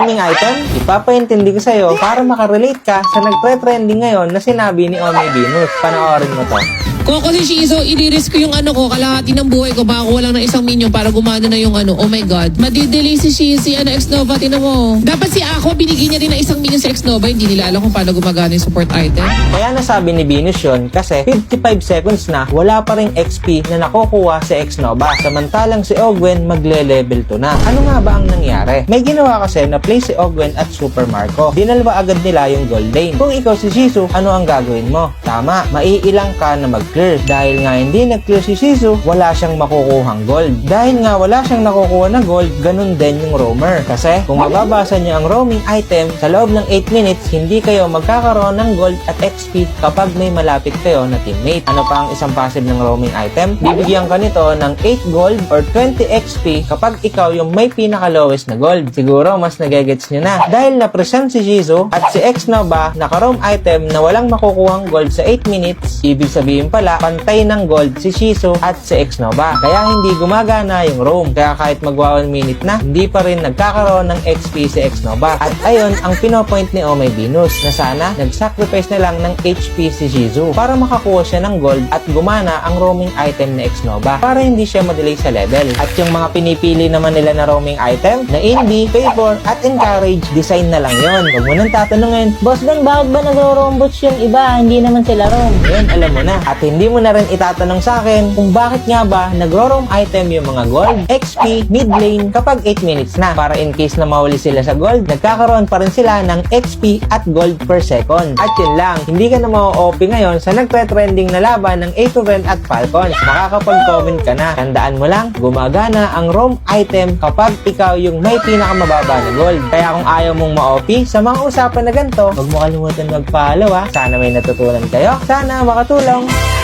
Aming item, ipapaintindi ko sa'yo para makarelate ka sa nagtre-trending ngayon na sinabi ni Ome Venus. Panoorin mo to. Kung ako si Shizo, i-risk ko yung ko, kalahati ng buhay ko, baka kuha lang ng isang minion para gumana na yung oh my god. Madidelay si Shizi, X-Nova, tinan mo. Dapat si Ako, binigyan niya din ng isang minion si X-Nova, hindi nila alam kung paano gumagana yung support item. Kaya nasabi ni Venus yun kasi 55 seconds na wala pa ring XP na nakukuha si X-Nova. Samantalang si Ogwen magle-level 2 na. Ano nga ba ang nangyari? May ginawa kasi na play si Ogwen at Super Marco. Dinalwa agad nila yung gold lane. Kung ikaw si Shizu, ano ang gagawin mo? Tama, maiilang ka na mag-clear. Dahil nga hindi nag-clear si Shizu, wala siyang makukuhang gold. Dahil nga wala siyang nakukuha na gold, ganun din yung roamer. Kasi kung mababasa niyo ang roaming item, sa loob ng 8 minutes, hindi kayo magkakaroon ng gold at XP kapag may malapit kayo na teammate. Ano pa ang isang passive ng roaming item? Bibigyan ka nito ng 8 gold or 20 XP kapag ikaw yung may pinaka-lowest na gold. Siguro mas nagegets nyo na. Dahil na-present si Shizu at si X-Nova naka-roam item na walang makukuhang gold sa 8 minutes, ibig sabihin pala pantay ng gold si Shizu at si X-Nova. Kaya hindi gumagana yung roam. Kaya kahit magwa 1 minute na, hindi pa rin nagkakaroon ng XP si X-Nova. At ayon ang pinopoint ni Ome Venus na sana nag-sacrifice na lang ng HP si Shizu para makakuha siya ng gold at gumana ang roaming item ni X-Nova para hindi siya madelay sa level. At yung mga pinipili naman nila na roaming item na indie, favor at encourage, design na lang yon. Huwag mo nang tatanungin, Boss Ben, bakit ba nagro-roam boots yung iba? Hindi naman sila roam. Ngayon, alam mo na. At hindi mo na rin itatanong sa akin kung bakit nga ba nagro-roam item yung mga gold, XP, mid lane kapag 8 minutes na. Para in case na mahuli sila sa gold, nagkakaroon pa rin sila ng XP at gold per second. At yun lang, hindi ka na ma-OP ngayon sa nagtre-trending na laban ng A2Ren at Falcons. Makakapag-comment ka na. Tandaan mo lang, gumagana ang roam item kapag ikaw yung may pinakamababa na gold. Kaya kung ayaw mong ma-OP sa mga usapan na ganito, huwag mo kalimutan mag-follow ha. Sana may natutunan kayo. Sana makatulong.